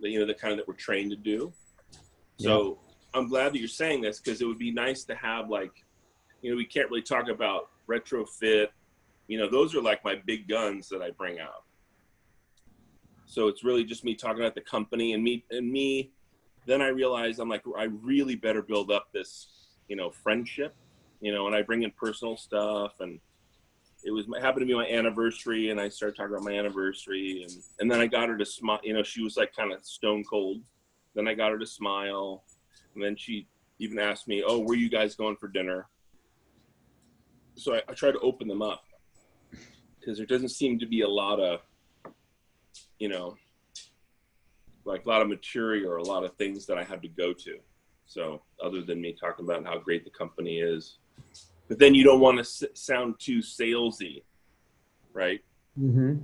the kind that we're trained to do. So I'm glad that you're saying this, because it would be nice to have, like, we can't really talk about retrofit. Those are like my big guns that I bring out. So it's really just me talking about the company and me. Then I realized I'm like, I really better build up this, friendship, and I bring in personal stuff. And it happened to be my anniversary, and I started talking about my anniversary, and then I got her to smile. She was like kind of stone cold. Then I got her to smile, and then she even asked me, "Oh, where are you guys going for dinner?" So I try to open them up, because there doesn't seem to be a lot of, like a lot of material or a lot of things that I have to go to. So other than me talking about how great the company is, but then you don't want to sound too salesy, right? Mm-hmm.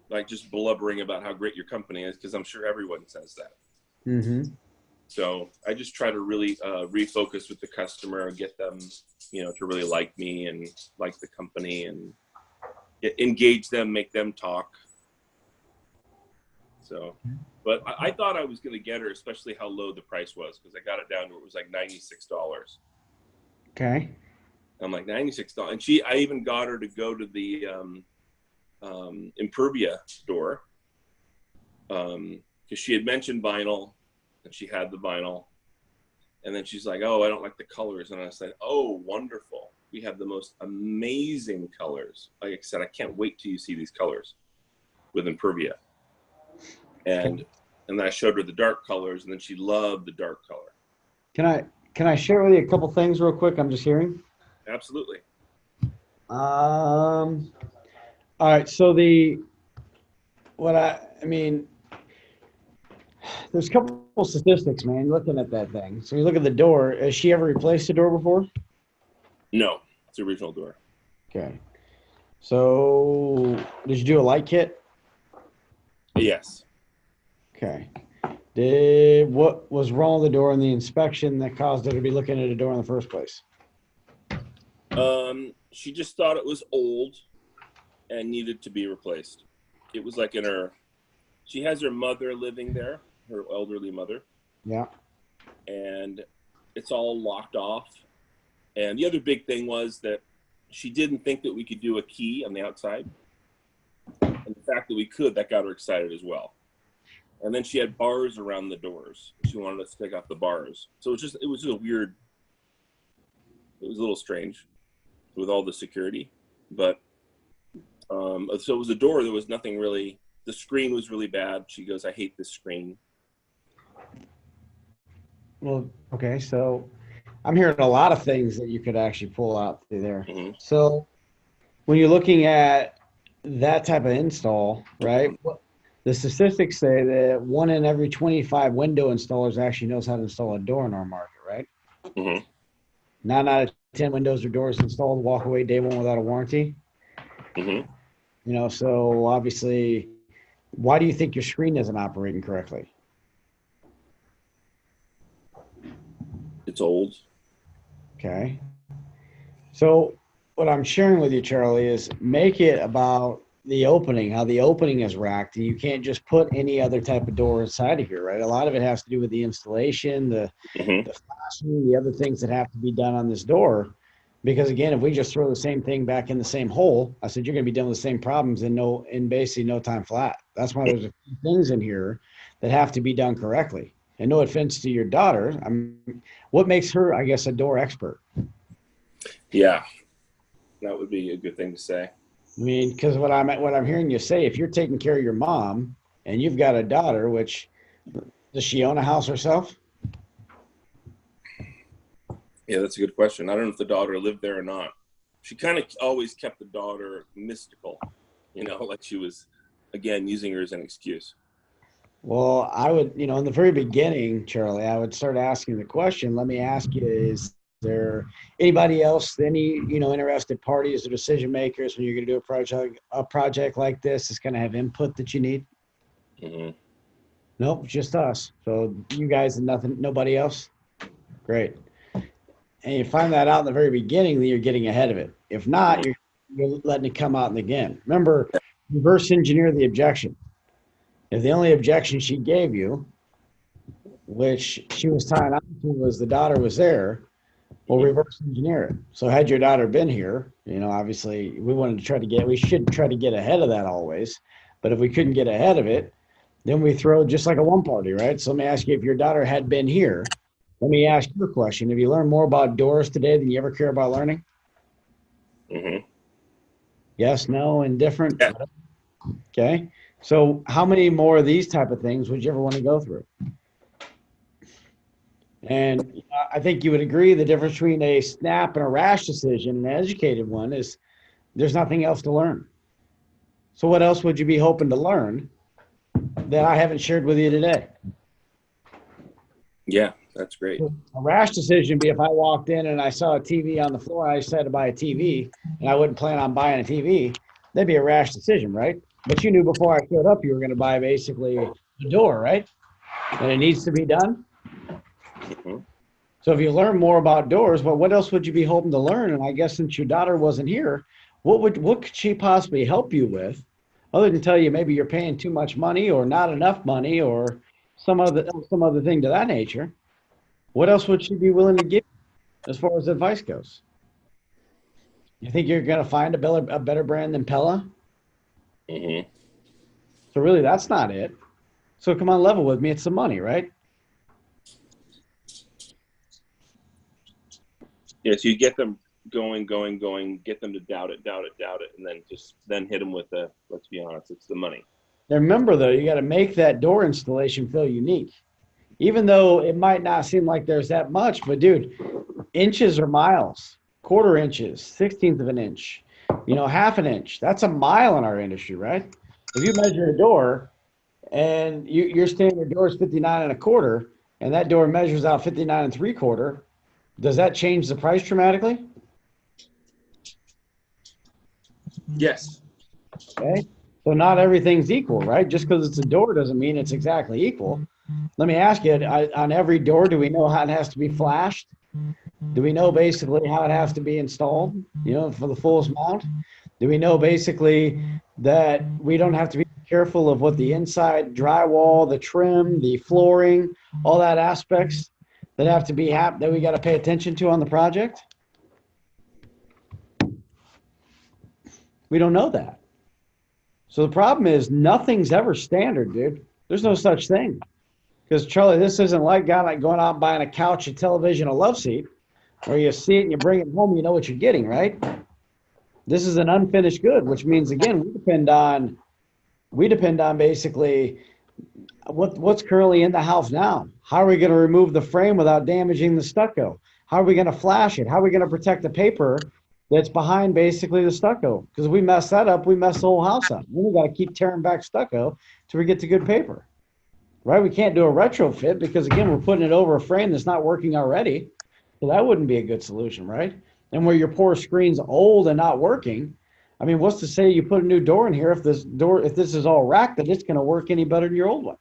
Like just blubbering about how great your company is, because I'm sure everyone says that. Mm-hmm. So I just try to really refocus with the customer and get them, to really like me and like the company, and engage them, make them talk. So, but I thought I was going to get her, especially how low the price was, because I got it down to, it was like $96. Okay. I'm like, $96. And I even got her to go to the Impervia store, because she had mentioned vinyl, and she had the vinyl. And then she's like, "Oh, I don't like the colors." And I said, "Oh, wonderful. We have the most amazing colors." Like I said, I can't wait till you see these colors with Impervia. And then I showed her the dark colors, and then she loved the dark color. Can I share with you a couple things real quick? I'm just hearing. Absolutely. All right. So I mean, there's a couple statistics, man. Looking at that thing. So you look at the door. Has she ever replaced the door before? No, it's the original door. Okay. So did you do a light kit? Yes. Okay. What was wrong with the door in the inspection that caused her to be looking at a door in the first place? She just thought it was old and needed to be replaced. It was like she has her mother living there, her elderly mother. Yeah. And it's all locked off. And the other big thing was that she didn't think that we could do a key on the outside. And the fact that we could, that got her excited as well. And then she had bars around the doors. She wanted us to take off the bars. So it was just weird. It was a little strange with all the security. But so it was a door. There was nothing really. The screen was really bad. She goes, "I hate this screen." Well, okay. So I'm hearing a lot of things that you could actually pull out through there. Mm-hmm. So when you're looking at that type of install, right? The statistics say that 1 in every 25 window installers actually knows how to install a door in our market, right? Mm-hmm. 9 out of 10 windows or doors installed walk away day one without a warranty. Mm-hmm. So obviously, why do you think your screen isn't operating correctly? It's old. Okay. So what I'm sharing with you, Charlie, is make it about the opening, how the opening is racked, and you can't just put any other type of door inside of here, right? A lot of it has to do with the installation, Mm-hmm. the flashing, the other things that have to be done on this door. Because again, if we just throw the same thing back in the same hole, I said you're going to be dealing with the same problems in basically no time flat. That's why there's a few things in here that have to be done correctly. And no offense to your daughter, what makes her, I guess, a door expert? Yeah, that would be a good thing to say. I mean, because what I'm hearing you say, if you're taking care of your mom and you've got a daughter, which does she own a house herself? Yeah, that's a good question. I don't know if the daughter lived there or not. She kind of always kept the daughter mystical, like she was, again, using her as an excuse. Well, I would, in the very beginning, Charlie, I would start asking the question. Let me ask you: Is there anybody else, any interested parties or decision makers when you're going to do a project like this? Is going to have input that you need? Mm-hmm. Nope, just us. So you guys and nothing, nobody else. Great. And you find that out in the very beginning, then you're getting ahead of it. If not, Mm-hmm. you're letting it come out in the game. Remember, reverse engineer the objection. If the only objection she gave you which she was tying on to was the daughter was there. Well, Mhm. reverse engineer it. So had your daughter been here, you know, obviously we should try to get ahead of that always. But if we couldn't get ahead of it, then we throw just like a one party, right? So let me ask you, if your daughter had been here, let me ask you a question. Have you learned more about doors today than you ever care about learning? Mhm. Yes, no, indifferent. Yeah. Okay. So how many more of these type of things would you ever want to go through? And I think you would agree the difference between a snap and a rash decision, an educated one, is there's nothing else to learn. So what else would you be hoping to learn that I haven't shared with you today? Yeah, that's great. A rash decision would be if I walked in and I saw a TV on the floor, I decided to buy a TV, and I wouldn't plan on buying a TV. That'd be a rash decision, right? But you knew before I showed up you were going to buy basically a door, right? And it needs to be done. Mhm. So if you learn more about doors, well, what else would you be hoping to learn? And I guess since your daughter wasn't here, what could she possibly help you with, other than tell you maybe you're paying too much money or not enough money or some other thing to that nature? What else would she be willing to give as far as advice goes? You think you're going to find a better brand than Pella? Mhm. So really, that's not it. So come on, level with me. It's the money, right? Yeah, so you get them going, get them to doubt it, and then then hit them with the, let's be honest, it's the money. And remember, though, you got to make that door installation feel unique. Even though it might not seem like there's that much, but dude, inches or miles, quarter inches, 16th of an inch, half an inch. That's a mile in our industry, right? If you measure a door and your standard door is 59 and a quarter, and that door measures out 59 and three quarter, does that change the price dramatically? Yes. Okay. So not everything's equal, right? Just because it's a door doesn't mean it's exactly equal. Let me ask you, on every door, do we know how it has to be flashed? Do we know basically how it has to be installed, for the fullest amount? Do we know basically that we don't have to be careful of what the inside drywall, the trim, the flooring, all that aspects that have to be that we got to pay attention to on the project? We don't know that. So the problem is nothing's ever standard, dude. There's no such thing. Because Charlie, this isn't like going out and buying a couch, a television, a love seat, where you see it and you bring it home, you know what you're getting, right? This is an unfinished good, which means again we depend on basically what's currently in the house now. How are we going to remove the frame without damaging the stucco? How are we going to flash it? How are we going to protect the paper that's behind basically the stucco? Because if we mess that up, we mess the whole house up. Then we got to keep tearing back stucco till we get to good paper, right? We can't do a retrofit because again, we're putting it over a frame that's not working already. So that wouldn't be a good solution, right? And where your poor screen's old and not working, I mean, what's to say you put a new door in here if this is all racked, that it's going to work any better than your old one?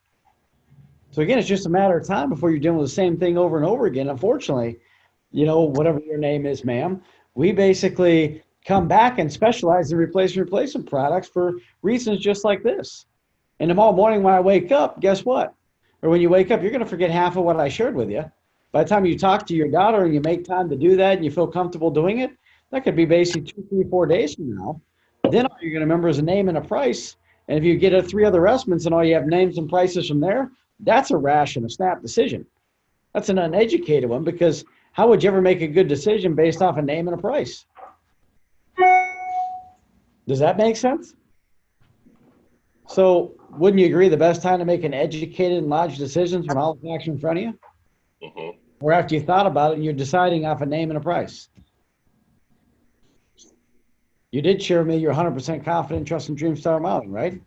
So again, it's just a matter of time before you're dealing with the same thing over and over again. Unfortunately, whatever your name is, ma'am, we basically come back and specialize in replacement products for reasons just like this. And tomorrow morning when I wake up, guess what? Or when you wake up, you're going to forget half of what I shared with you. By the time you talk to your daughter and you make time to do that and you feel comfortable doing it, that could be basically 2, 3, 4 days from now. Then all you're going to remember is a name and a price. And if you get three other estimates and all you have names and prices from there, that's a rash and a snap decision. That's an uneducated one because how would you ever make a good decision based off a name and a price? Does that make sense? So wouldn't you agree the best time to make an educated and logical decisions when all the facts are in front of you? Mhm. Or after you thought about it and you're deciding off a name and a price? You did share with me you're 100% confident, trust in Dreamstar Mountain, right?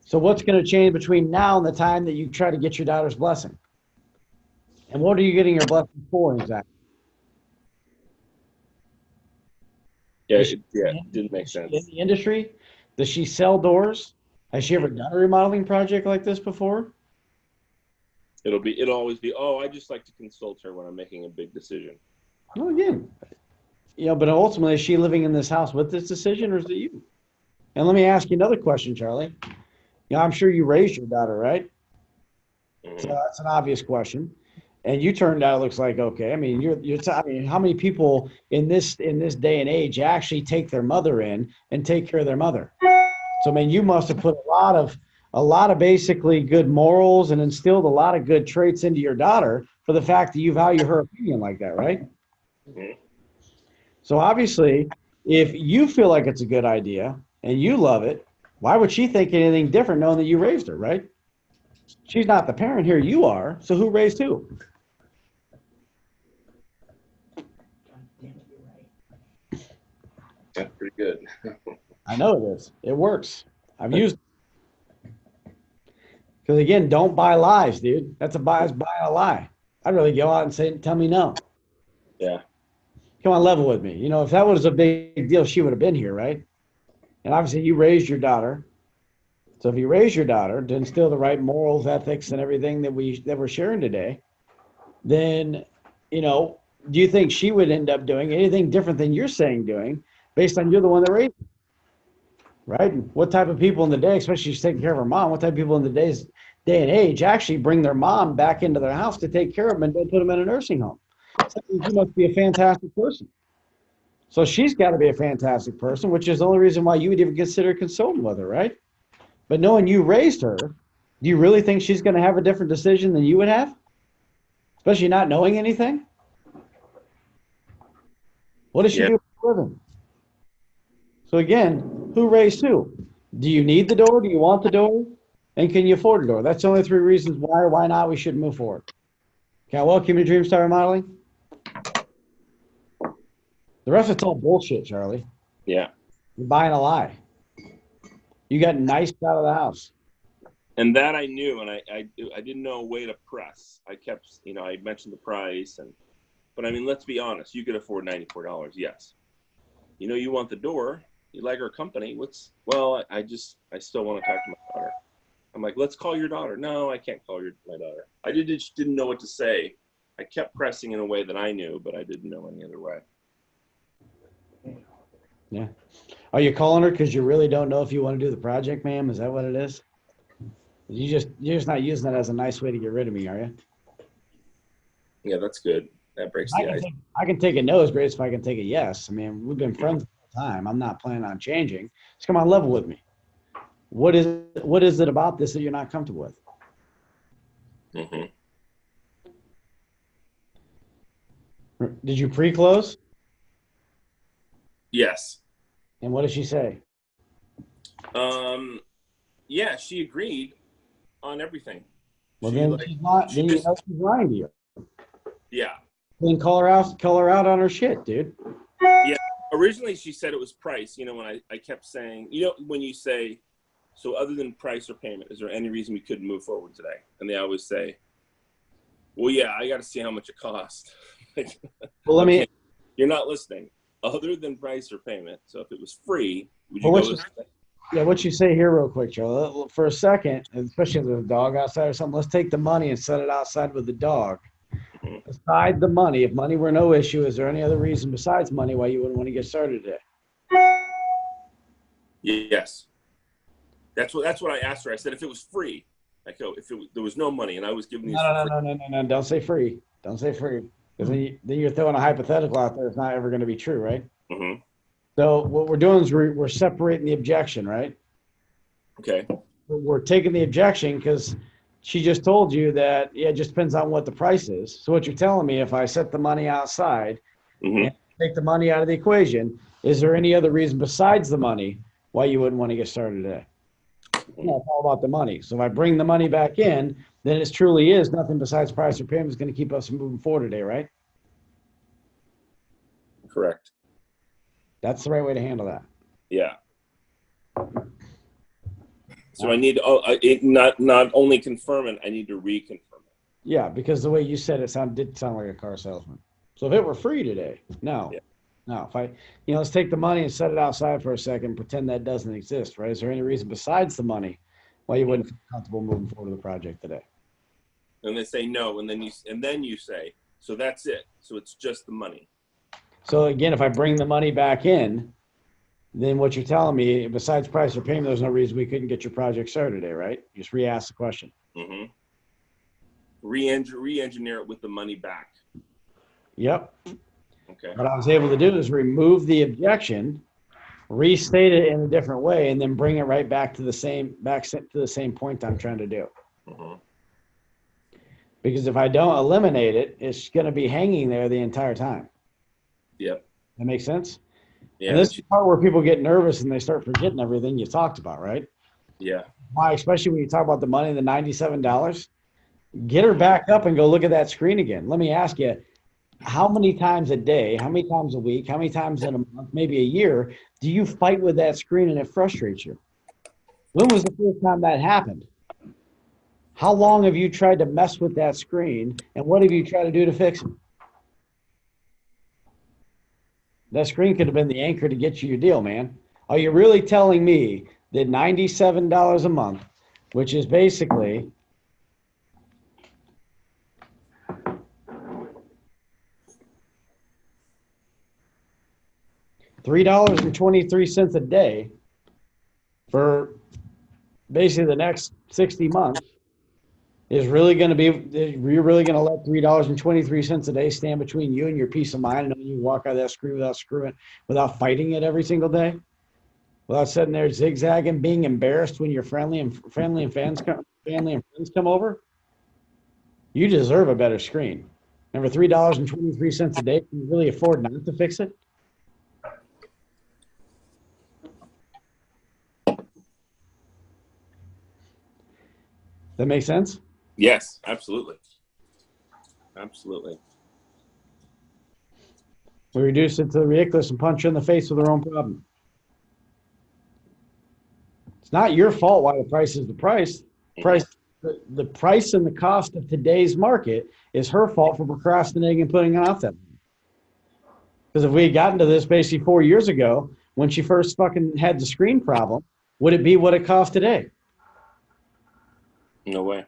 So what's going to change between now and the time that you try to get your daughter's blessing? And what are you getting your blessing for exactly? Yeah, Is she, it didn't make is she in sense. the industry? Does she sell doors? Has she ever done a remodeling project like this before? It'll always be, oh, I just like to consult her when I'm making a big decision. Well, again, but ultimately, is she living in this house with this decision or is it you? And let me ask you another question, Charlie. I'm sure you raised your daughter, right? So that's an obvious question. And you turned out, it looks like, okay. I mean, I mean, how many people in this day and age actually take their mother in and take care of their mother? So, I mean, you must have put a lot of basically good morals and instilled a lot of good traits into your daughter for the fact that you value her opinion like that, right? Mm-hmm. So obviously, if you feel like it's a good idea and you love it, why would she think anything different knowing that you raised her, right? She's not the parent here, you are. So who raised who? That's pretty good. I know it is. It works. I've used it. Because again, don't buy lies, dude. That's buying a lie. I'd really go out and say, tell me no. Yeah. Come on, level with me. You know, if that was a big deal, she would have been here, right? And obviously you raised your daughter. So if you raise your daughter to instill the right morals, ethics, and everything that we're sharing today, then, you know, do you think she would end up doing anything different than you're saying doing based on you're the one that raised her, right? And what type of people in the day, especially she's taking care of her mom, what type of people in the day and age actually bring their mom back into their house to take care of them and don't put them in a nursing home? So you must be a fantastic person. So she's got to be a fantastic person, which is the only reason why you would even consider consulting with her, right? But knowing you raised her, do you really think she's going to have a different decision than you would have? Especially not knowing anything? What does she do for a living? So again, who raised who? Do you need the door? Do you want the door? And can you afford the door? That's the only three reasons why or why not we should move forward. Can I welcome you to Dream Star Remodeling? The rest of it's all bullshit, Charlie. Yeah. You're buying a lie. You got nice out of the house. And that I knew, and I didn't know a way to press. I kept, you know, I mentioned the price, but I mean, let's be honest. You could afford $94, yes. You know, you want the door. You like our company. I still want to talk to my daughter. I'm like, let's call your daughter. No, I can't call my daughter. I just didn't know what to say. I kept pressing in a way that I knew, but I didn't know any other way. Yeah. Are you calling her because you really don't know if you want to do the project, ma'am? Is that what it is? You're just not using that as a nice way to get rid of me, are you? Yeah, that's good. That breaks the ice. I can take a no as great as if I can take a yes. I mean, we've been friends the whole time. I'm not planning on changing. Just come on level with me. What is it about this that you're not comfortable with? Mm-hmm. Did you pre-close? Yes. And what did she say? Yeah, she agreed on everything. Well, then she's not. Then you know she's lying to you. Yeah. Then call her out on her shit, dude. Yeah. Originally, she said it was price. You know, when I kept saying, you know, when you say, so other than price or payment, is there any reason we couldn't move forward today? And they always say, well, yeah, I got to see how much it costs. Well, let me. You're not listening. Other than price or payment. So if it was free, would you go with it? Yeah, what you say here real quick, Joe. For a second, especially if there's a dog outside or something, let's take the money and set it outside with the dog. Mm-hmm. Aside the money, if money were no issue, is there any other reason besides money why you wouldn't want to get started today? Yes. That's what I asked her. I said if it was free, like there was no money and I was giving these No. Don't say free. Don't say free. Because then you're throwing a hypothetical out there. It's not ever going to be true, right? Mm-hmm. So what we're doing is we're separating the objection, right? Okay. We're taking the objection because she just told you that, yeah, it just depends on what the price is. So what you're telling me, if I set the money outside mm-hmm. and take the money out of the equation, is there any other reason besides the money why you wouldn't want to get started today? No, it's all about the money. So if I bring the money back in, then it truly is nothing besides price or payment is going to keep us moving forward today, right? Correct. That's the right way to handle that. Yeah. So I need not only confirm it, I need to reconfirm it. Yeah, because the way you said it did sound like a car salesman. So if it were free today, no. If let's take the money and set it outside for a second, pretend that doesn't exist, right? Is there any reason besides the money why you wouldn't feel comfortable moving forward with the project today? And they say no, and then you say, so that's it. So it's just the money. So again, if I bring the money back in, then what you're telling me, besides price or payment, there's no reason we couldn't get your project started today, right? Just re-ask the question. Mm-hmm. re-engineer it with the money back. Yep. Okay. What I was able to do is remove the objection, restate it in a different way, and then bring it right back to the same point I'm trying to do. Uh-huh. Because if I don't eliminate it, it's going to be hanging there the entire time. Yep. That makes sense? Yeah. And this is the part where people get nervous and they start forgetting everything you talked about, right? Yeah. Why, especially when you talk about the money, the $97, get her back up and go look at that screen again. Let me ask you, how many times a day, how many times a week, how many times in a month, maybe a year, do you fight with that screen and it frustrates you? When was the first time that happened? How long have you tried to mess with that screen, and what have you tried to do to fix it? That screen could have been the anchor to get you your deal, man. Are you really telling me that $97 a month, which is basically $3.23 a day for basically the next 60 months is really going to be, you're really going to let $3.23 a day stand between you and your peace of mind, and you walk out of that screen without screwing, without fighting it every single day, without sitting there zigzagging, being embarrassed when your family and friends come over? You deserve a better screen. And for $3.23 a day, can you really afford not to fix it? That makes sense? Yes, absolutely. Absolutely. We reduce it to the ridiculous and punch you in the face with their own problem. It's not your fault why the price is the price. The price and the cost of today's market is her fault for procrastinating and putting it off that. Because if we had gotten to this basically 4 years ago, when she first fucking had the screen problem, would it be what it costs today? No way.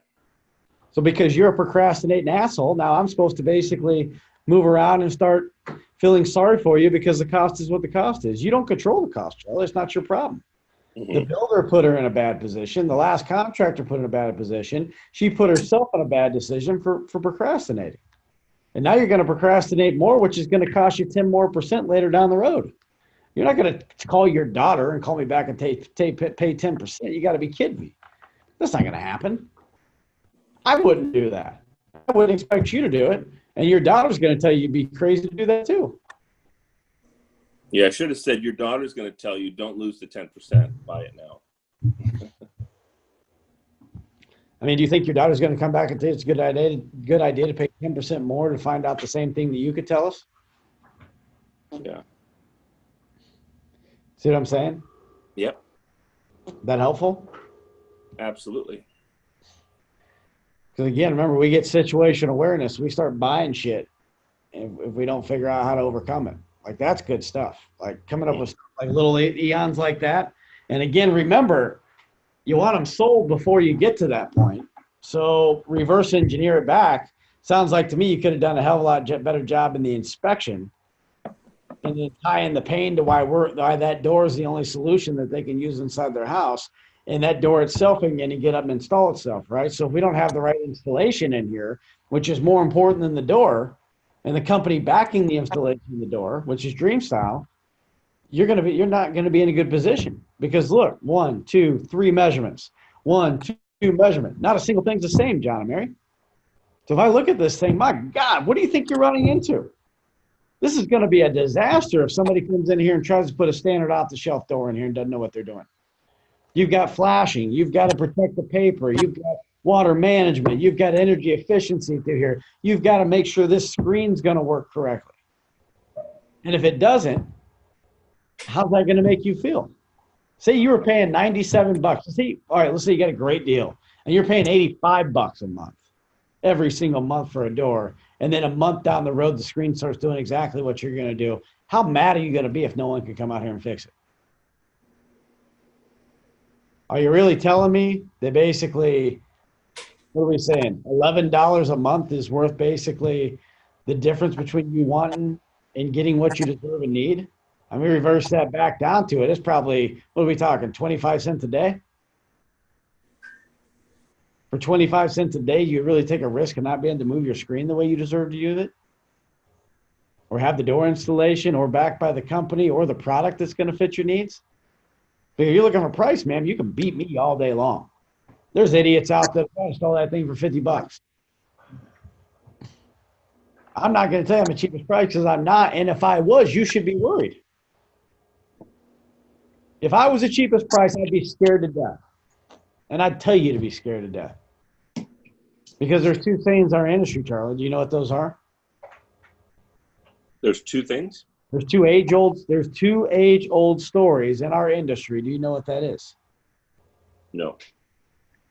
So because you're a procrastinating asshole, now I'm supposed to basically move around and start feeling sorry for you because the cost is what the cost is. You don't control the cost, Charlie. It's not your problem. The builder put her in a bad position. The last contractor put her in a bad position. She put herself in a bad decision for procrastinating. And now you're going to procrastinate more, which is going to cost you 10% more later down the road. You're not going to call your daughter and call me back and pay 10%. You got to be kidding me. That's not going to happen. I wouldn't do that. I wouldn't expect you to do it. And your daughter's going to tell you you'd be crazy to do that too. Yeah, I should have said your daughter's going to tell you, don't lose the 10%. Buy it now. I mean, do you think your daughter's going to come back and say it's a good idea to pay 10% more to find out the same thing that you could tell us? Yeah. See what I'm saying? Yep. That helpful? Absolutely. Because again, remember, we get situational awareness. We start buying shit if we don't figure out how to overcome it. Like, that's good stuff. Like coming up with like little eons like that. And again, remember, you want them sold before you get to that point. So reverse engineer it back. Sounds like to me you could have done a hell of a lot better job in the inspection, and then tie in the pain to why that door is the only solution that they can use inside their house. And that door itself ain't going to get up and install itself, right? So if we don't have the right installation in here, which is more important than the door, and the company backing the installation of the door, which is Dream Style, you're not going to be in a good position. Because look, 1, 2, 3 measurements. 1, 2 measurement. Not a single thing's the same, John and Mary. So if I look at this thing, my God, what do you think you're running into? This is going to be a disaster if somebody comes in here and tries to put a standard off-the-shelf door in here and doesn't know what they're doing. You've got flashing. You've got to protect the paper. You've got water management. You've got energy efficiency through here. You've got to make sure this screen's going to work correctly. And if it doesn't, how's that going to make you feel? Say you were paying $97. Let's say you got a great deal, and you're paying $85 a month, every single month for a door. And then a month down the road, the screen starts doing exactly what you're going to do. How mad are you going to be if no one can come out here and fix it? Are you really telling me that basically, what are we saying? $11 a month is worth basically the difference between you wanting and getting what you deserve and need? I mean, reverse that back down to it. It's probably, what are we talking, 25 cents a day? For 25 cents a day, you really take a risk of not being able to move your screen the way you deserve to use it? Or have the door installation or backed by the company or the product that's going to fit your needs? But if you're looking for price, man, you can beat me all day long. There's idiots out there that install that thing for $50. I'm not going to tell you I'm the cheapest price because I'm not. And if I was, you should be worried. If I was the cheapest price, I'd be scared to death. And I'd tell you to be scared to death. Because there's two sayings in our industry, Charlie. Do you know what those are? There's two things? There's two age-old stories in our industry. Do you know what that is? No.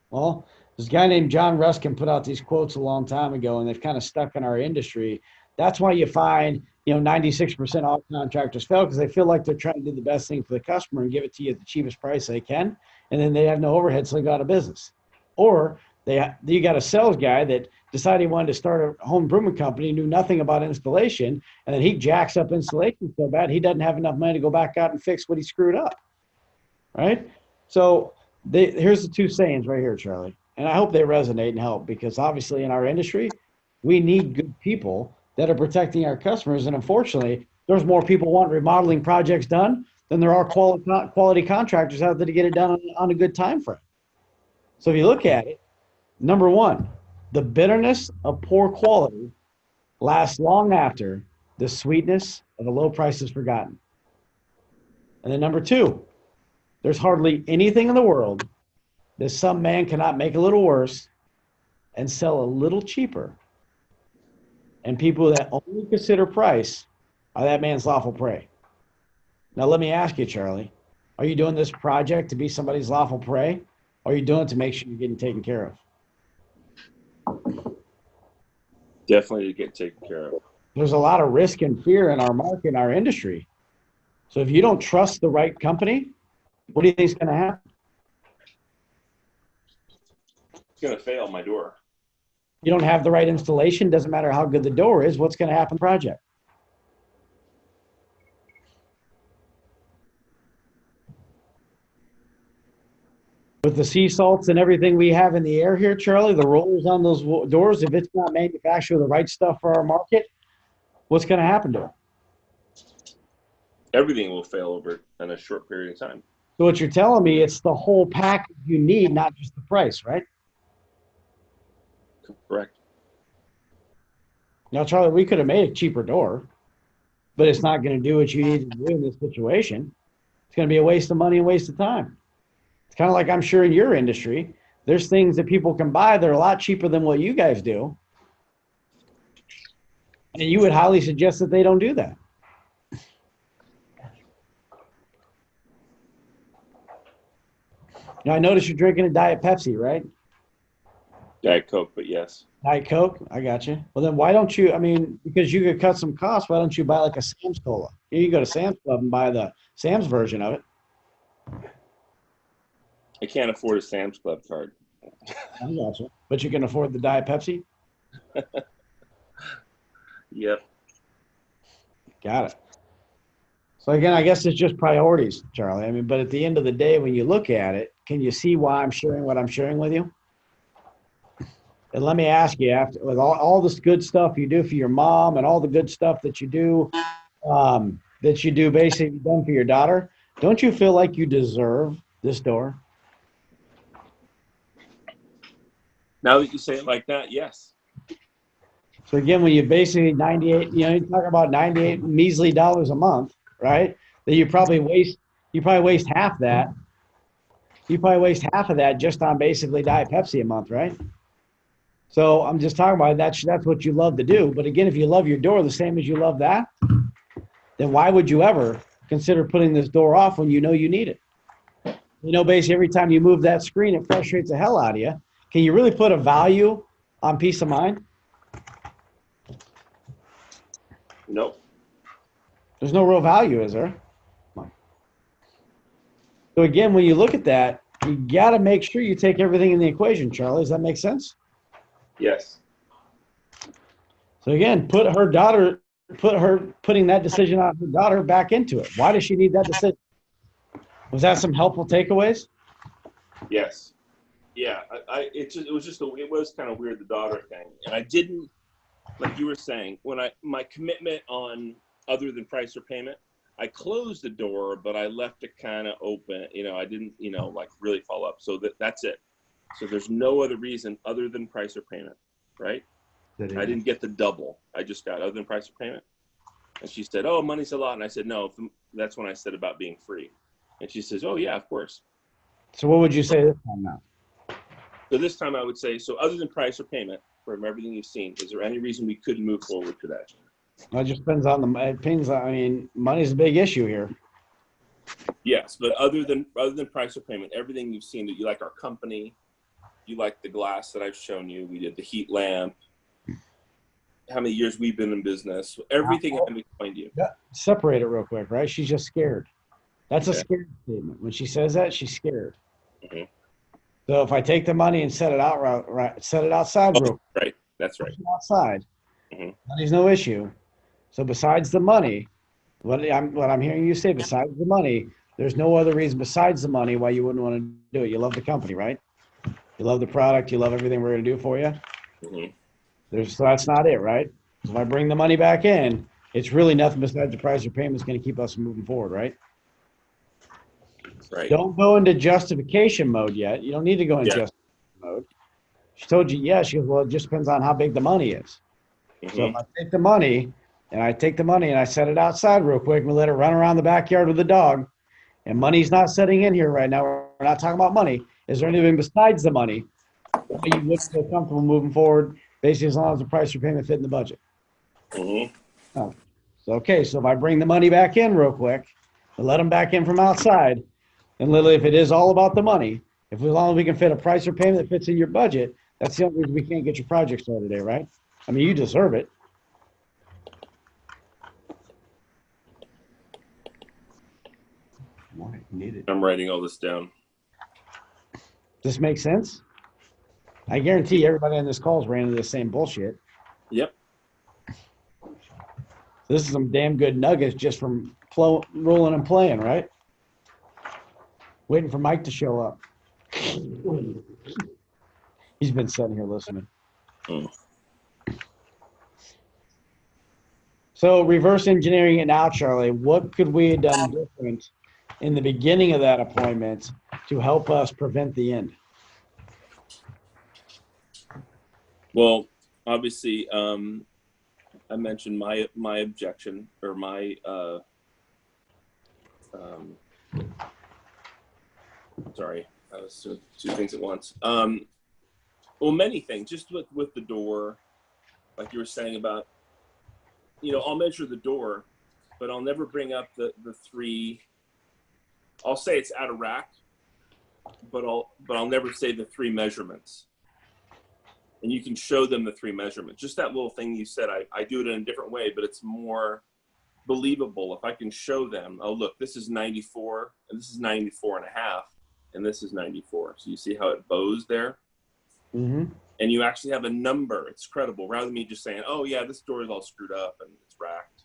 Well, this guy named John Ruskin put out these quotes a long time ago, and they've kind of stuck in our industry. That's why you find, 96% of all contractors fail, because they feel like they're trying to do the best thing for the customer and give it to you at the cheapest price they can, and then they have no overhead, so they go out of business. Or you got a sales guy that decided he wanted to start a home improvement company, knew nothing about installation, and then he jacks up installation so bad he doesn't have enough money to go back out and fix what he screwed up, right? So here's the two sayings right here, Charlie, and I hope they resonate and help, because obviously in our industry, we need good people that are protecting our customers, and unfortunately, there's more people wanting remodeling projects done than there are quality contractors out there to get it done on a good time frame. So if you look at it, number one, the bitterness of poor quality lasts long after the sweetness of a low price is forgotten. And then number two, there's hardly anything in the world that some man cannot make a little worse and sell a little cheaper. And people that only consider price are that man's lawful prey. Now, let me ask you, Charlie, are you doing this project to be somebody's lawful prey? Or are you doing it to make sure you're getting taken care of? Definitely to get taken care of. There's a lot of risk and fear in our market, in our industry. So if you don't trust the right company, what do you think is going to happen? It's going to fail my door. You don't have the right installation, doesn't matter how good the door is, what's going to happen to the project? With the sea salts and everything we have in the air here, Charlie, the rollers on those doors, if it's not manufactured with the right stuff for our market, what's going to happen to it? Everything will fail over in a short period of time. So what you're telling me, it's the whole package you need, not just the price, right? Correct. Now, Charlie, we could have made a cheaper door, but it's not going to do what you need to do in this situation. It's going to be a waste of money and waste of time. It's kind of like, I'm sure in your industry, there's things that people can buy that are a lot cheaper than what you guys do. And you would highly suggest that they don't do that. Now, I noticed you're drinking a Diet Pepsi, right? Diet Coke, but yes. Diet Coke, I got you. Well, then why don't you, because you could cut some costs, why don't you buy like a Sam's Cola? You go to Sam's Club and buy the Sam's version of it. I can't afford a Sam's Club card. I got you. But you can afford the Diet Pepsi? Yep. Got it. So again, I guess it's just priorities, Charlie. But at the end of the day, when you look at it, can you see why I'm sharing what I'm sharing with you? And let me ask you, after with all this good stuff you do for your mom and all the good stuff that you do basically done for your daughter, don't you feel like you deserve this door? Now that you say it like that, yes. So again, when you basically 98, you talk about 98 measly dollars a month, right? That you probably waste half that. You probably waste half of that just on basically Diet Pepsi a month, right? So I'm just talking about that's what you love to do. But again, if you love your door the same as you love that, then why would you ever consider putting this door off when you know you need it? Basically every time you move that screen, it frustrates the hell out of you. Can you really put a value on peace of mind? Nope. There's no real value, is there? So again, when you look at that, you got to make sure you take everything in the equation, Charlie. Does that make sense? Yes. So again, putting that decision on her daughter back into it. Why does she need that decision? Was that some helpful takeaways? Yes. Yeah, it was kind of weird, the daughter thing, and I didn't, like you were saying, when my commitment on other than price or payment, I closed the door, but I left it kind of open. I didn't, like really follow up. So that's it. So there's no other reason other than price or payment, right? I didn't get the double. I just got other than price or payment. And she said, "Oh, money's a lot." And I said, "No." That's when I said about being free. And she says, "Oh yeah, of course." So what would you say this time now? So this time I would say, so other than price or payment, from everything you've seen, is there any reason we couldn't move forward today? Well, it just depends on it depends on, I mean, money's a big issue here. Yes, but other than price or payment, everything you've seen, that you like our company, you like the glass that I've shown you, we did the heat lamp, how many years we've been in business, everything I've explained to you. Yeah. Separate it real quick, right? She's just scared. That's a Okay. scared statement. When she says that, she's scared. Mhm. So if I take the money and set it out set it outside real quick, Right, that's right. outside, Mhm. money's no issue. So besides the money, what I'm hearing you say, besides the money, there's no other reason besides the money why you wouldn't want to do it. You love the company, right? You love the product. You love everything we're going to do for you. Mhm. So that's not it, right? So if I bring the money back in, it's really nothing besides the price or payment is going to keep us moving forward, right? Right. Don't go into justification mode yet. You don't need to go into Yeah. justification mode. She told you, yeah. She goes, well, it just depends on how big the money is. So if Mhm. I take the money and I set it outside real quick and we let it run around the backyard with the dog, and money's not setting in here right now. We're not talking about money. Is there anything besides the money that you would feel comfortable moving forward, basically as long as the price or payment fit in the budget? Mhm. Oh. So, okay, so if I bring the money back in real quick and let them back in from outside, and literally if it is all about the money, if as long as we can fit a price or payment that fits in your budget, that's the only reason we can't get your project started today, right? I mean, you deserve it. Why? You need it. I'm writing all this down. This makes sense? I guarantee everybody on this call is ran into the same bullshit. Yep. This is some damn good nuggets just from rolling and playing, right? Waiting for Mike to show up. He's been sitting here listening. Mm. So reverse engineering it now, Charlie. What could we have done different in the beginning of that appointment to help us prevent the end? Well, obviously, I mentioned my objection or my sorry, I was two things at once. Well, many things, just with the door, like you were saying about, I'll measure the door, but I'll never bring up the three. I'll say it's out of rack, but I'll never say the three measurements. And you can show them the three measurements. Just that little thing you said, I do it in a different way, but it's more believable if I can show them, oh, look, this is 94, and this is 94 and a half, and this is 94. So you see how it bows there? Mm-hmm. And you actually have a number. It's credible, rather than me just saying, oh, yeah, this door is all screwed up and it's racked.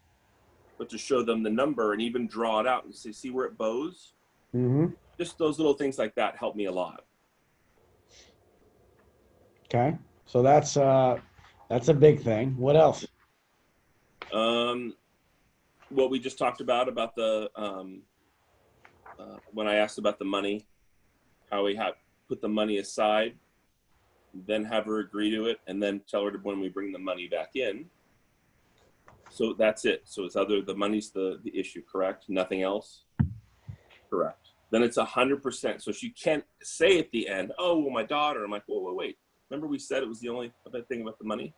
But to show them the number and even draw it out and say, see where it bows? Mm-hmm. Just those little things like that help me a lot. Okay. So that's a big thing. What else? What we just talked about the when I asked about the money, how we have put the money aside, then have her agree to it, and then tell her to when we bring the money back in. So that's it. So it's the money's the issue, correct? Nothing else? Correct. Then it's 100%. So she can't say at the end, oh, well, my daughter. I'm like, whoa, wait. Remember we said it was the only thing about the money?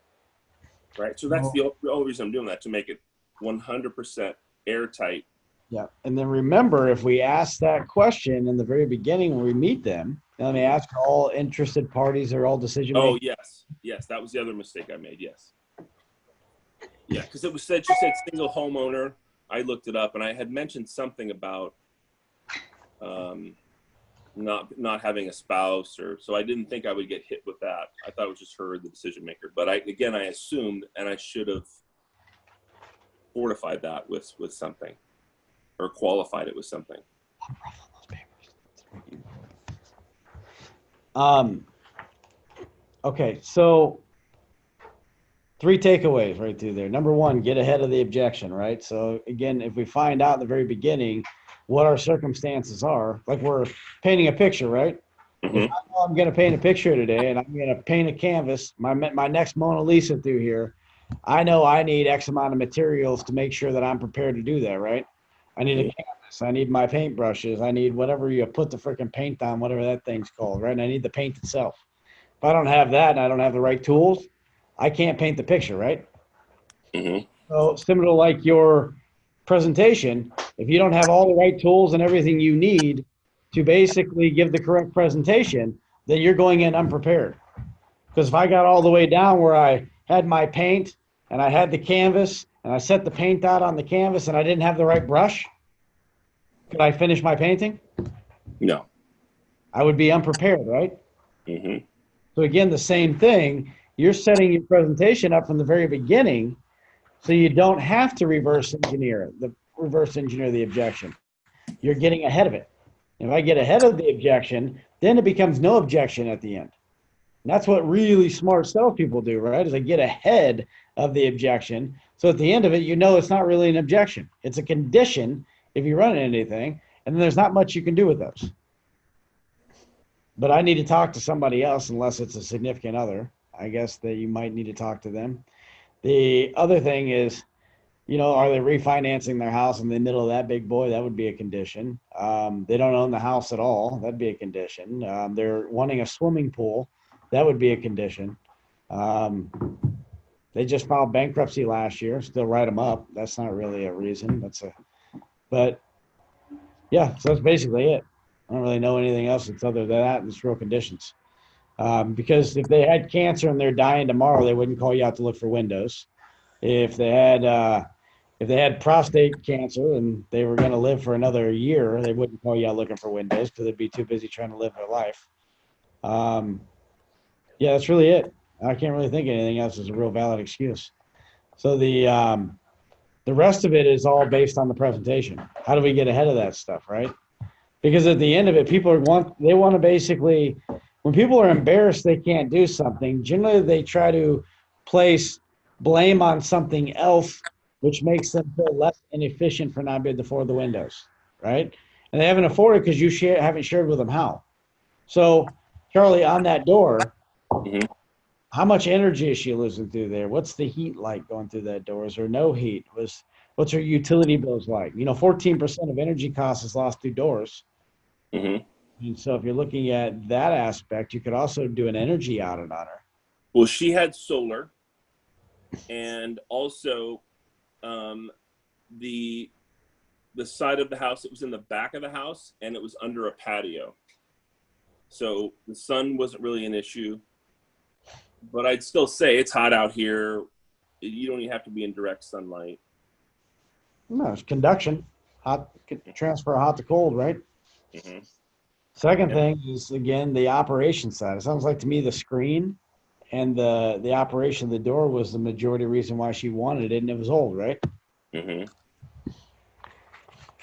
Right? So that's the only reason I'm doing that, to make it 100% airtight. Yeah. And then remember, if we ask that question in the very beginning when we meet them, let me ask all interested parties or all decision makers. Oh, yes. Yes, that was the other mistake I made, yes. Yeah, because she said single homeowner. I looked it up, and I had mentioned something about not having a spouse, so I didn't think I would get hit with that. I thought it was just her, the decision maker. But I assumed, and I should have fortified that with something, or qualified it with something. Um, okay, so 3 takeaways right through there. Number one, get ahead of the objection, right? So again, if we find out in the very beginning what our circumstances are, like we're painting a picture, right? If Mm-hmm. I know I'm going to paint a picture today and I'm going to paint a canvas, my next Mona Lisa through here, I know I need X amount of materials to make sure that I'm prepared to do that, right? I need a canvas. I need my paintbrushes. I need whatever you put the freaking paint on, whatever that thing's called, right? And I need the paint itself. If I don't have that and I don't have the right tools, I can't paint the picture, right? Mm-hmm. So similar to like your presentation, if you don't have all the right tools and everything you need to basically give the correct presentation, then you're going in unprepared. Because if I got all the way down where I had my paint and I had the canvas and I set the paint out on the canvas and I didn't have the right brush, could I finish my painting? No. I would be unprepared, right? Mm-hmm. So again, the same thing. You're setting your presentation up from the very beginning so you don't have to reverse engineer the objection. You're getting ahead of it. If I get ahead of the objection, then it becomes no objection at the end. And that's what really smart salespeople do, right? Is they get ahead of the objection. So at the end of it, you know it's not really an objection. It's a condition if you run anything, and then there's not much you can do with those. But I need to talk to somebody else unless it's a significant other. I guess that you might need to talk to them. The other thing is, are they refinancing their house in the middle of that big boy? That would be a condition. They don't own the house at all. That'd be a condition. They're wanting a swimming pool. That would be a condition. Um, they just filed bankruptcy last year. Still write them up. That's not really a reason. But yeah, so that's basically it. I don't really know anything else that's other than that. It's real conditions. Because if they had cancer and they're dying tomorrow, they wouldn't call you out to look for windows. If they had prostate cancer and they were going to live for another year, they wouldn't call you out looking for windows because they'd be too busy trying to live their life. Um, yeah, that's really it. I can't really think of anything else as a real valid excuse. So the rest of it is all based on the presentation. How do we get ahead of that stuff, right? Because at the end of it, they want to basically, when people are embarrassed they can't do something, generally they try to place blame on something else, which makes them feel less inefficient for not being able to afford the windows, right? And they haven't afforded because haven't shared with them how. So, Charlie, on that door, Mm-hmm. how much energy is she losing through there? What's the heat like going through that door? Is there no heat? What's her utility bills like? 14% of energy costs is lost through doors. Mm-hmm. And so if you're looking at that aspect, you could also do an energy audit on her. Well, she had solar, and also um, the side of the house. It was in the back of the house, and it was under a patio. So the sun wasn't really an issue. But I'd still say it's hot out here. You don't even have to be in direct sunlight. No, it's conduction. Hot transfer hot to cold, right? Mm-hmm. Second thing is again the operation side. It sounds like to me the screen and the operation of the door was the majority reason why she wanted it, and it was old, right? Mm-hmm.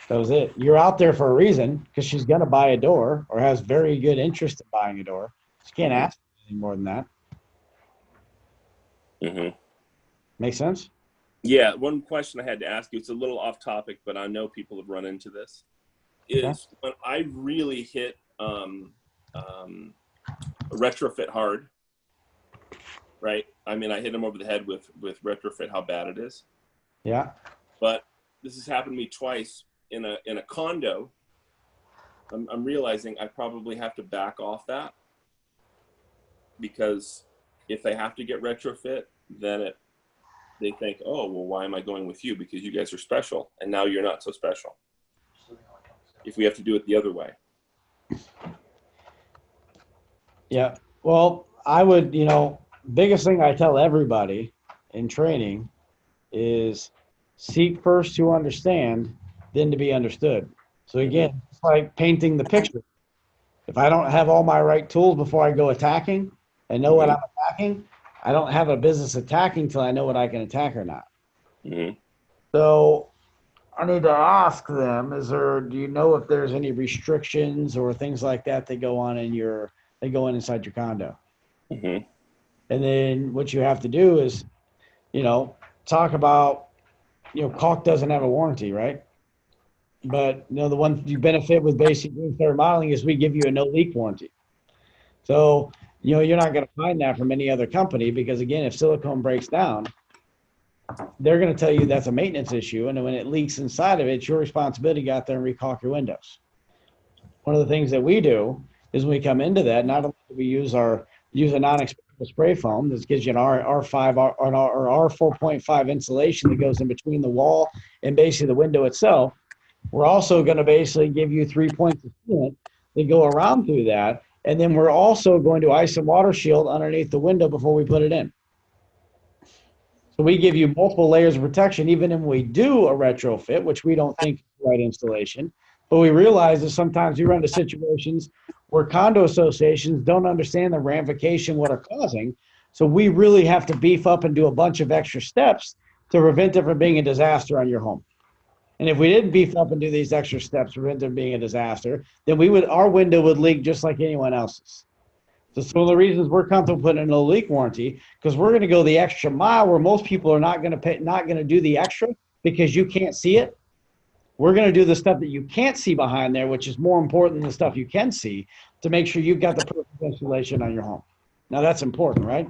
That was it. You're out there for a reason because she's going to buy a door or has very good interest in buying a door. She can't Mm-hmm. ask anything more than that. Mm-hmm. Make sense? Yeah, one question I had to ask you, it's a little off topic, but I know people have run into this, Okay. is when I really hit retrofit hard, right? I mean, I hit them over the head with retrofit, how bad it is. Yeah. But this has happened to me twice in a condo. I'm realizing I probably have to back off that, because if they have to get retrofit, then they think, oh, well, why am I going with you? Because you guys are special, and now you're not so special. If we have to do it the other way. Yeah. Well, I would, biggest thing I tell everybody in training is seek first to understand, then to be understood. So again, it's like painting the picture. If I don't have all my right tools before I go attacking and know what Mm-hmm. I'm attacking, I don't have a business attacking till I know what I can attack or not. Mm-hmm. So I need to ask them, do you know if there's any restrictions or things like that go on in your they go inside your condo. Mm-hmm. And then what you have to do is, talk about, caulk doesn't have a warranty, right? But the one you benefit with basic roof remodeling is we give you a no leak warranty. So, you're not going to find that from any other company because, again, if silicone breaks down, they're going to tell you that's a maintenance issue. And when it leaks inside of it, it's your responsibility to go out there and recaulk your windows. One of the things that we do is when we come into that, not only do we use a non-expandable spray foam that gives you an R5 or R4.5 insulation that goes in between the wall and basically the window itself, we're also going to basically give you 3 points of sealant that go around through that. And then we're also going to ice and water shield underneath the window before we put it in. So we give you multiple layers of protection, even when we do a retrofit, which we don't think is the right installation. But we realize that sometimes we run into situations where condo associations don't understand the ramification, what are causing. So we really have to beef up and do a bunch of extra steps to prevent it from being a disaster on your home. And if we didn't beef up and do these extra steps to prevent it being a disaster, then our window would leak just like anyone else's. So one of the reasons we're comfortable putting in a no leak warranty, because we're going to go the extra mile where most people are not going to do the extra because you can't see it. We're going to do the stuff that you can't see behind there, which is more important than the stuff you can see, to make sure you've got the perfect insulation on your home. Now that's important, right?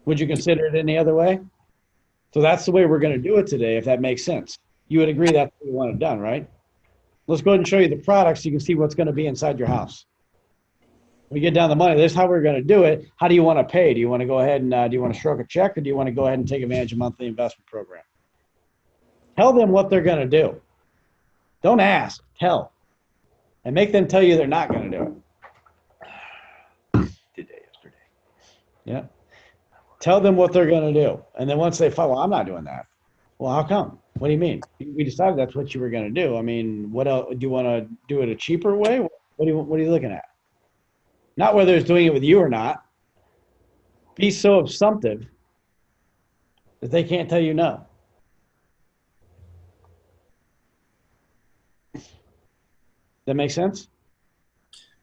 Would you consider it any other way? So that's the way we're going to do it today, if that makes sense. You would agree that's what you want it done, right? Let's go ahead and show you the products so you can see what's going to be inside your house. We get down the money. This is how we're going to do it. How do you want to pay? Do you want to go ahead and do you want to stroke a check, or do you want to go ahead and take advantage of monthly investment program? Tell them what they're going to do. Don't ask. Tell, and make them tell you they're not going to do it. Yesterday. Yeah. Tell them what they're going to do, and then once they follow, I'm not doing that. Well, how come? What do you mean? We decided that's what you were going to do. I mean, what else? Do you want to do it a cheaper way? What are you looking at? Not whether it's doing it with you or not. Be so assumptive that they can't tell you no. That make sense?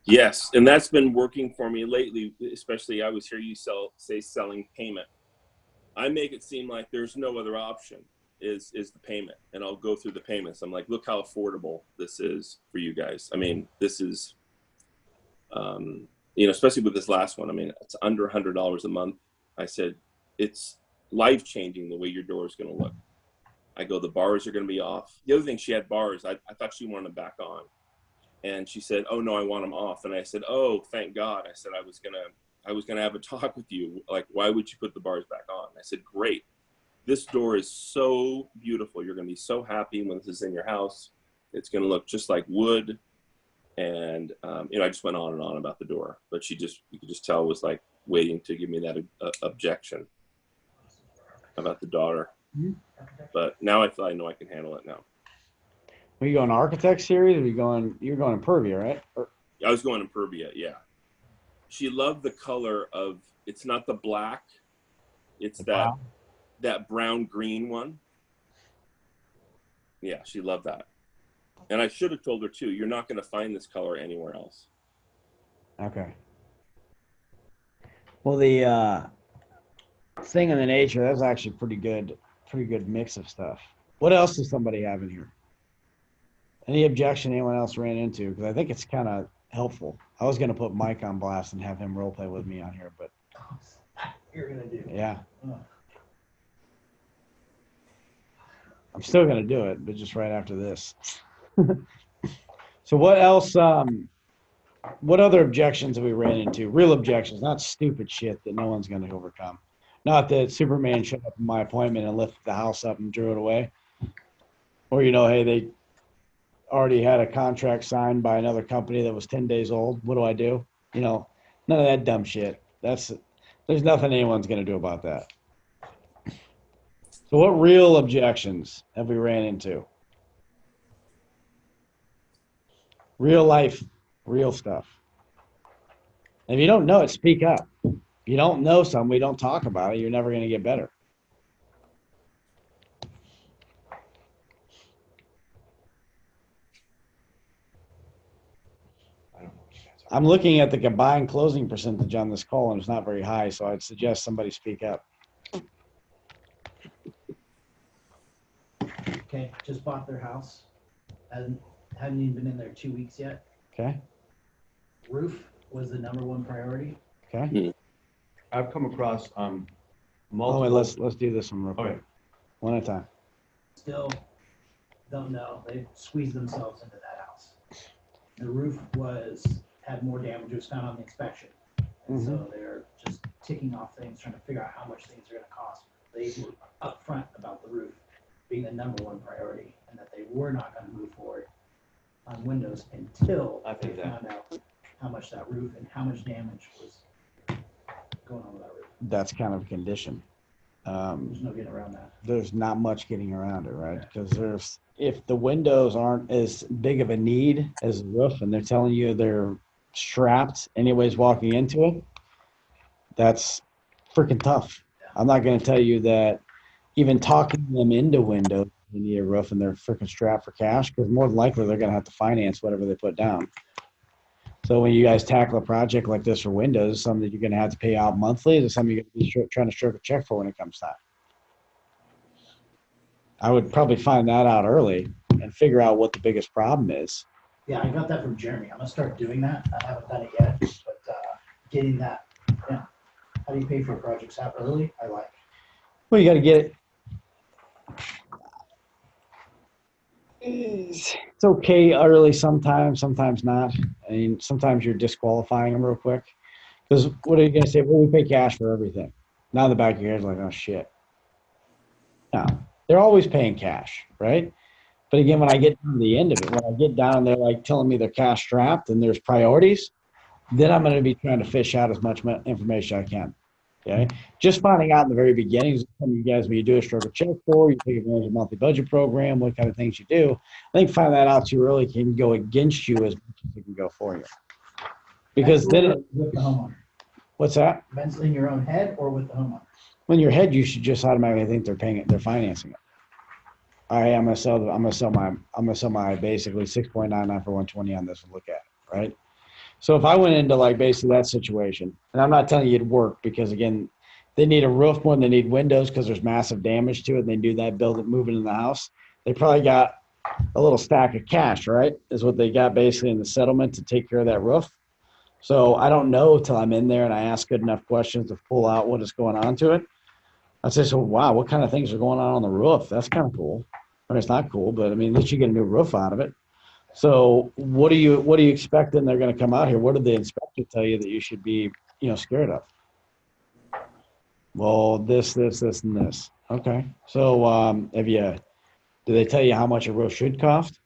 Yes, and that's been working for me lately. Especially, I always hear you say selling payment. I make it seem like there's no other option is the payment, and I'll go through the payments. I'm like, look how affordable this is for you guys. I mean, this is, especially with this last one. I mean, it's under $100 a month. I said, it's life changing the way your door is going to look. I go, the bars are going to be off. The other thing, she had bars. I thought she wanted them back on. And she said, oh no, I want them off. And I said, oh, thank God. I said, I was going to have a talk with you. Like, why would you put the bars back on? I said, great. This door is so beautiful. You're going to be so happy when this is in your house. It's going to look just like wood. And, I just went on and on about the door, but you could just tell was like waiting to give me that objection about the daughter. Mm-hmm. But now I feel I know I can handle it now. Are you going Architect series, or you're going Impervia, right? I was going Impervia, yeah. She loved the color of, it's not the black, it's that brown green one. Yeah, she loved that. And I should have told her too, you're not going to find this color anywhere else. Okay. Well, the thing in the nature, that's actually pretty good mix of stuff. What else does somebody have in here? Any objection anyone else ran into? Because I think it's kind of helpful. I was going to put Mike on blast and have him role play with me on here, but you're going to do. Yeah. I'm still going to do it, but just right after this. So what else? What other objections have we ran into? Real objections, not stupid shit that no one's going to overcome. Not that Superman showed up in my appointment and lifted the house up and drew it away. Or, hey, they already had a contract signed by another company that was 10 days old. What do I do? None of that dumb shit. There's nothing anyone's going to do about that. So what real objections have we ran into? Real life, real stuff. And if you don't know it, speak up. If you don't know something, we don't talk about it, you're never going to get better. I don't know what you guys I'm looking at the combined closing percentage on this call, and it's not very high, so I'd suggest somebody speak up. Okay, just bought their house. Hadn't even been in there 2 weeks yet. Okay. Roof was the #1 priority. Okay. I've come across Oh, multiple. wait, let's do this one real quick. Okay. One at a time. Still don't know. They squeezed themselves into that house. The roof had more damage. It was found on the inspection. And so they're just ticking off things, trying to figure out how much things are going to cost. They were upfront about the roof being the #1 priority, and that they were not going to move forward on windows until they found out how much that roof and how much damage was going on with that roof. That's kind of a condition. There's no getting around that. There's not much getting around it, right? Because if the windows aren't as big of a need as the roof, and they're telling you they're strapped anyways walking into it, that's freaking tough. I'm not going to tell you that even talking them into windows, they need a roof and they're freaking strapped for cash, because more than likely they're going to have to finance whatever they put down. So when you guys tackle a project like this for windows, something that you're going to have to pay out monthly, is something you're going to be trying to stroke a check for when it comes time. I would probably find that out early and figure out what the biggest problem is. Yeah, I got that from Jeremy. I'm gonna start doing that. I haven't done it yet, but getting that. Yeah. How do you pay for your projects out early? I like. Well, you got to get it. It's okay early sometimes not. I mean, sometimes you're disqualifying them real quick. Because what are you going to say? Well, we pay cash for everything. Now in the back of your head is like, oh, shit. No, they're always paying cash, right? But again, when I get to the end of it, when I get down there like telling me they're cash strapped and there's priorities, then I'm going to be trying to fish out as much information as I can. Okay. Just finding out in the very beginning is something you guys, when you do a stroke of check for, you take advantage of a monthly budget program, what kind of things you do. I think find that out too early can go against you as much as it can go for you. Because then with the homeowner. What's that? Mentally in your own head or with the homeowner? When your head, you should just automatically think they're paying it, they're financing it. All right, I'm gonna sell my basically 6.99 for 120 on this and look at it, right? So if I went into like basically that situation, and I'm not telling you it'd work, because again, they need a roof more than they need windows because there's massive damage to it, and they do that, build it, move it in the house. They probably got a little stack of cash, right? Is what they got basically in the settlement to take care of that roof. So I don't know till I'm in there and I ask good enough questions to pull out what is going on to it. I say, so wow, what kind of things are going on the roof? That's kind of cool. I mean, it's not cool, but I mean, at least you get a new roof out of it. So what are you expecting they're going to come out here? What did the inspector tell you that you should be, scared of? Well, this, and this. Okay. So do they tell you how much a roof should cost?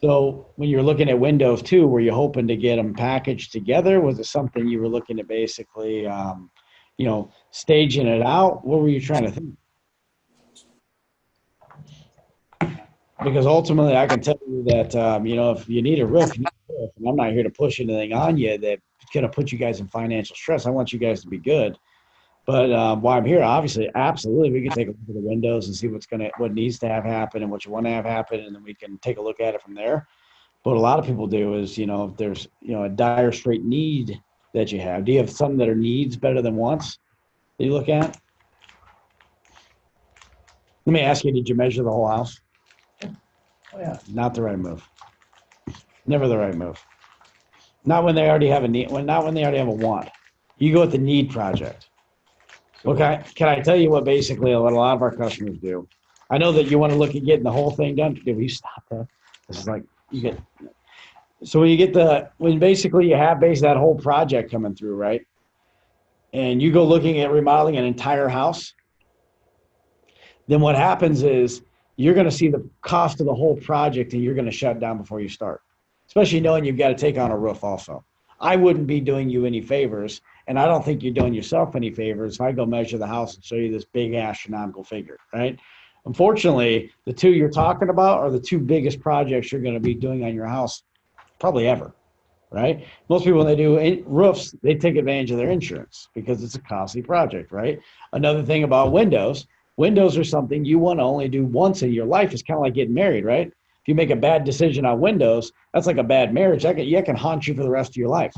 So when you're looking at windows too, were you hoping to get them packaged together? Was it something you were looking at basically, staging it out? What were you trying to think? Because ultimately, I can tell you that, if you need a roof, you need a roof. And I'm not here to push anything on you that's going to put you guys in financial stress. I want you guys to be good. But while I'm here, obviously, absolutely, we can take a look at the windows and see what needs to have happen and what you want to have happen, and then we can take a look at it from there. But what a lot of people do is, if there's, a dire straight need that you have, do you have some that are needs better than wants that you look at? Let me ask you, did you measure the whole house? Oh, yeah. Not the right move. Never the right move. Not when they already have a need. Not when they already have a want. You go with the need project. Okay. Can I tell you what basically what a lot of our customers do? I know that you want to look at getting the whole thing done. Did we stop that? This is like you get. So when basically you have basically that whole project coming through, right? And you go looking at remodeling an entire house, then what happens is you're going to see the cost of the whole project and you're going to shut down before you start, especially knowing you've got to take on a roof also. I wouldn't be doing you any favors, and I don't think you're doing yourself any favors if I go measure the house and show you this big astronomical figure, right? Unfortunately, the two you're talking about are the two biggest projects you're going to be doing on your house probably ever, right? Most people, when they do roofs, they take advantage of their insurance because it's a costly project, right? Another thing about windows are something you want to only do once in your life. It's kind of like getting married, right? If you make a bad decision on windows, that's like a bad marriage. That can haunt you for the rest of your life.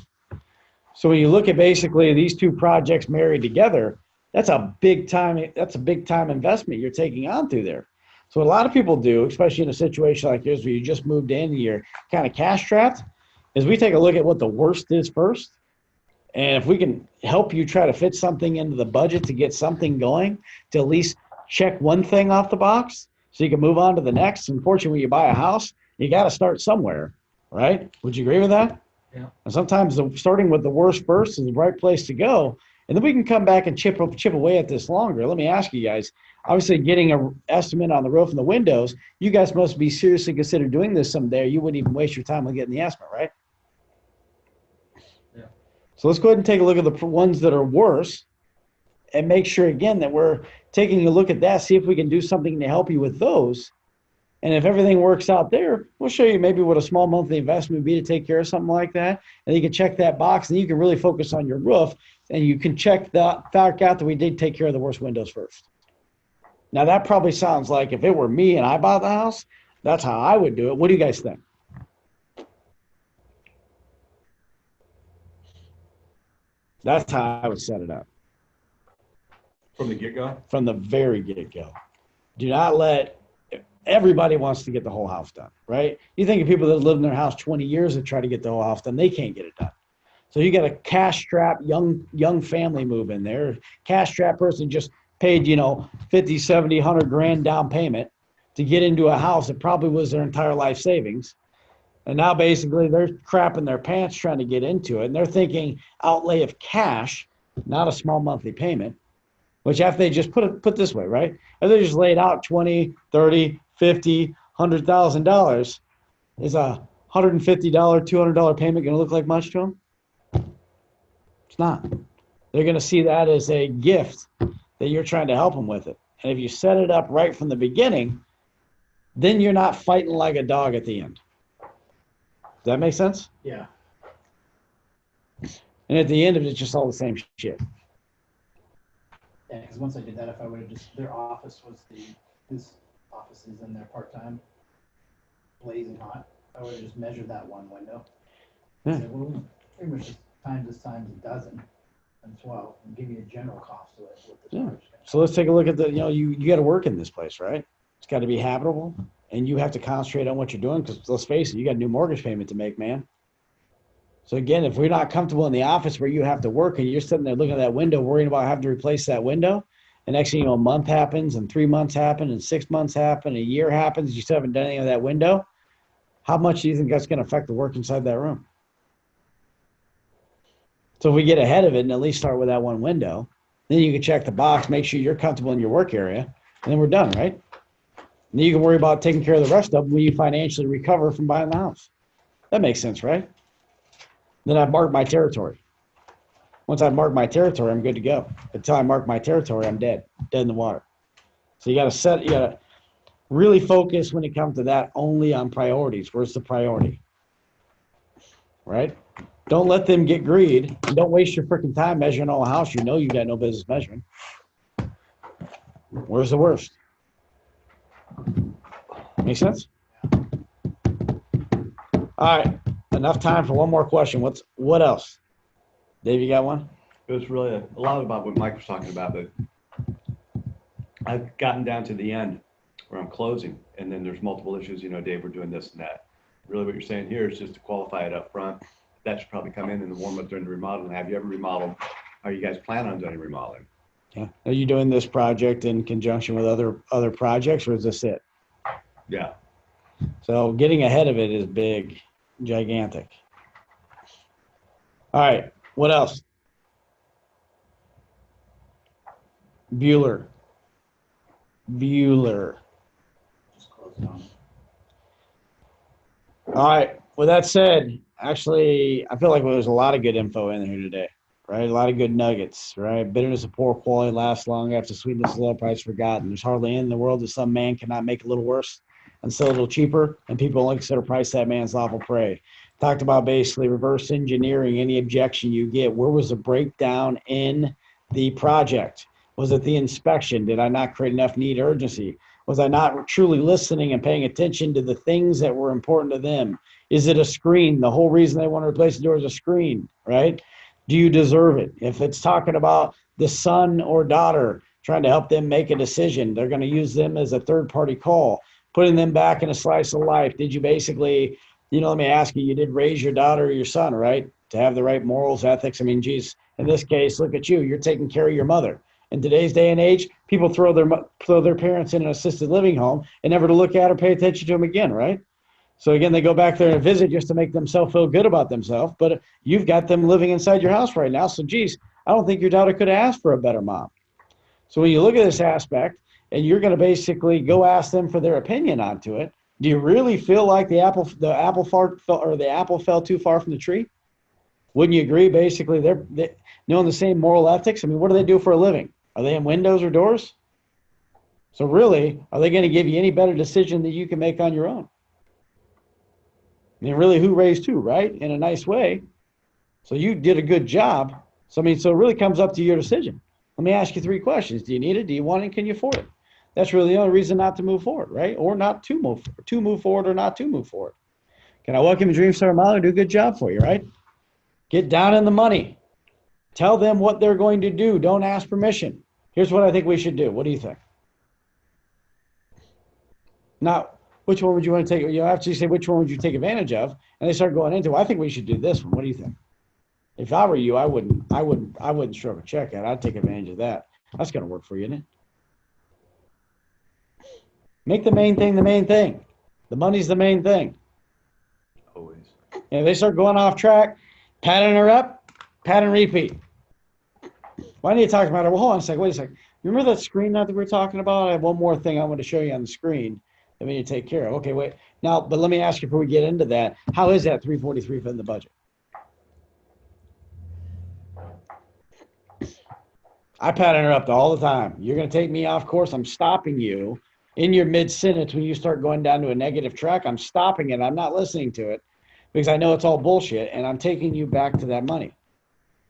So when you look at basically these two projects married together, that's a big time investment you're taking on through there. So what a lot of people do, especially in a situation like yours where you just moved in and you're kind of cash strapped, is we take a look at what the worst is first. And if we can help you try to fit something into the budget to get something going, to at least check one thing off the box so you can move on to the next. Unfortunately, when you buy a house, you got to start somewhere, right? Would you agree with that? Yeah. And sometimes starting with the worst first is the right place to go. And then we can come back and chip away at this longer. Let me ask you guys, obviously getting an estimate on the roof and the windows, you guys must be seriously consider doing this someday. You wouldn't even waste your time on getting the estimate, right? Yeah. So let's go ahead and take a look at the ones that are worse and make sure, again, that we're taking a look at that, see if we can do something to help you with those. And if everything works out there, we'll show you maybe what a small monthly investment would be to take care of something like that. And you can check that box, and you can really focus on your roof, and you can check that fact out that we did take care of the worst windows first. Now, that probably sounds like if it were me and I bought the house, that's how I would do it. What do you guys think? That's how I would set it up. From the get-go? From the very get-go. Do not let – everybody wants to get the whole house done, right? You think of people that live in their house 20 years and try to get the whole house done. They can't get it done. So you got a cash-strapped young family move in there. Cash-strapped person just paid, 50, 70, 100 grand down payment to get into a house that probably was their entire life savings. And now basically they're crapping their pants trying to get into it. And they're thinking outlay of cash, not a small monthly payment. Which after they just put this way, right? If they just laid out $20, $30, $50, $100,000, is a $150, $200 payment going to look like much to them? It's not. They're going to see that as a gift that you're trying to help them with it. And if you set it up right from the beginning, then you're not fighting like a dog at the end. Does that make sense? Yeah. And at the end of it, it's just all the same shit. Yeah, because once I did that, if I would have just, their office was his office is in there part-time, blazing hot. I would have just measured that one window. Yeah. Said, well, pretty much just times a dozen and 12 and give you a general cost of it. With the charge. So let's take a look at the, you got to work in this place, right? It's got to be habitable, and you have to concentrate on what you're doing because let's face it, you got a new mortgage payment to make, man. So again, if we're not comfortable in the office where you have to work and you're sitting there looking at that window, worrying about having to replace that window, and next thing you know, a month happens and 3 months happen and 6 months happen, a year happens, you still haven't done anything with that window, how much do you think that's going to affect the work inside that room? So if we get ahead of it and at least start with that one window, then you can check the box, make sure you're comfortable in your work area, and then we're done, right? And then you can worry about taking care of the rest of them when you financially recover from buying the house. That makes sense, right? Then I've marked my territory. Once I've marked my territory, I'm good to go. Until I mark my territory, I'm dead in the water. So you got to really focus when it comes to that only on priorities. Where's the priority? Right? Don't let them get greed. And don't waste your freaking time measuring all a house you know you got no business measuring. Where's the worst? Make sense? All right. Enough time for one more question. What else? Dave, you got one? It was really a lot about what Mike was talking about, but I've gotten down to the end where I'm closing, and then there's multiple issues. Dave, we're doing this and that. Really, what you're saying here is just to qualify it up front. That should probably come in the warm up during the remodeling. Have you ever remodeled? Are you guys planning on doing remodeling? Yeah. Are you doing this project in conjunction with other projects, or is this it? Yeah. So getting ahead of it is big, gigantic. All right. What else? Bueller. Just close it on. All right. With that said, actually, I feel like there's a lot of good info in here today, right? A lot of good nuggets, right? Bitterness of poor quality lasts long after sweetness is low price forgotten. There's hardly any in the world that some man cannot make a little worse and sell a little cheaper, and people only consider price that man's lawful prey. Talked about basically reverse engineering any objection you get. Where was the breakdown in the project? Was it the inspection? Did I not create enough need urgency? Was I not truly listening and paying attention to the things that were important to them? Is it a screen? The whole reason they want to replace the door is a screen, right? Do you deserve it? If it's talking about the son or daughter trying to help them make a decision, they're going to use them as a third-party call, putting them back in a slice of life. Did you basically, let me ask you, you did raise your daughter or your son, right? To have the right morals, ethics. I mean, geez, in this case, look at you. You're taking care of your mother. In today's day and age, people throw their parents in an assisted living home and never to look at or pay attention to them again, right? So again, they go back there and visit just to make themselves feel good about themselves. But you've got them living inside your house right now. So, geez, I don't think your daughter could have asked for a better mom. So when you look at this aspect and you're going to basically go ask them for their opinion onto it, do you really feel like the apple fell too far from the tree? Wouldn't you agree? Basically, they're knowing the same moral ethics. I mean, what do they do for a living? Are they in windows or doors? So really, are they going to give you any better decision that you can make on your own? I mean, really, who raised who, right? In a nice way. So you did a good job. So, I mean, so it really comes up to your decision. Let me ask you 3 questions. Do you need it? Do you want it? Can you afford it? That's really the only reason not to move forward, right? Or not to move forward or not to move forward. Can I welcome you to Dreamstar Model and do a good job for you, right? Get down in the money. Tell them what they're going to do. Don't ask permission. Here's what I think we should do. What do you think? Now, which one would you want to take? After you say which one would you take advantage of, and they start going into, I think we should do this one. What do you think? If I were you, I wouldn't stroke a check out. I'd take advantage of that. That's going to work for you, isn't it? Make the main thing the main thing. The money's the main thing. Always. And if they start going off track, patting her up, pat and repeat. Why do you talk about it? Well, hold on a second. Wait a second. Remember that screen that we were talking about? I have one more thing I want to show you on the screen that we need to take care of. Okay, wait. Now, but let me ask you before we get into that, how is that 343 fit in the budget? I pattern her up all the time. You're going to take me off course. I'm stopping you in your mid-sentence when you start going down to a negative track. I'm stopping it. I'm not listening to it because I know it's all bullshit, and I'm taking you back to that money.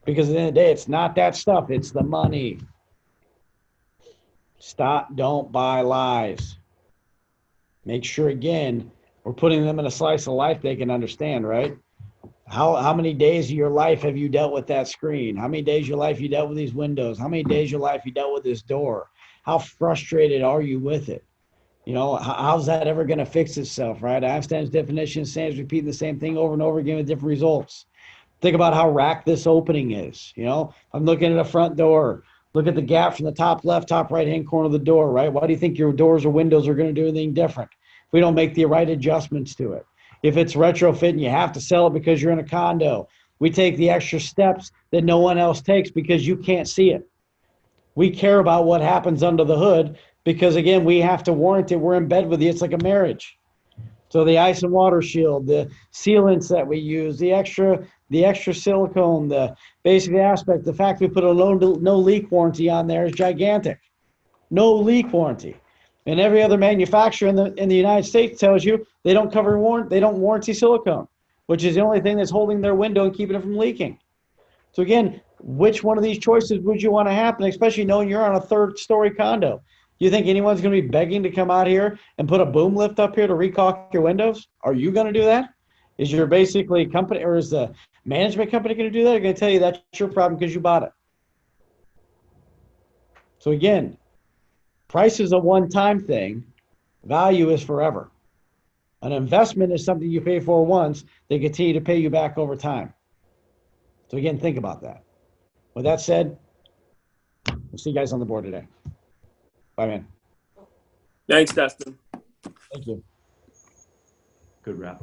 Because at the end of the day, it's not that stuff. It's the money. Stop. Don't buy lies. Make sure, again, we're putting them in a slice of life they can understand, right? How many days of your life have you dealt with that screen? How many days of your life you dealt with these windows? How many days of your life you dealt with this door? How frustrated are you with it? How's that ever going to fix itself, right? Einstein's definition stands repeating the same thing over and over again with different results. Think about how racked this opening is. I'm looking at a front door. Look at the gap from the top left, top right-hand corner of the door, right? Why do you think your doors or windows are going to do anything different if we don't make the right adjustments to it? If it's retrofit and you have to sell it because you're in a condo, we take the extra steps that no one else takes because you can't see it. We care about what happens under the hood because, again, we have to warrant it. We're in bed with you. It's like a marriage. So the ice and water shield, the sealants that we use, the extra silicone, the basic aspect, the fact we put a no leak warranty on there is gigantic. No leak warranty. And every other manufacturer in the United States tells you they don't warranty silicone, which is the only thing that's holding their window and keeping it from leaking. So again, which one of these choices would you want to happen, especially knowing you're on a 3rd-story condo? Do you think anyone's going to be begging to come out here and put a boom lift up here to recaulk your windows? Are you going to do that? Is your basically company or is the management company going to do that? They're going to tell you that's your problem because you bought it. So again, price is a one-time thing. Value is forever. An investment is something you pay for once. They continue to pay you back over time. So again, think about that. With that said, we'll see you guys on the board today. Bye, man. Thanks, Dustin. Thank you. Good wrap up.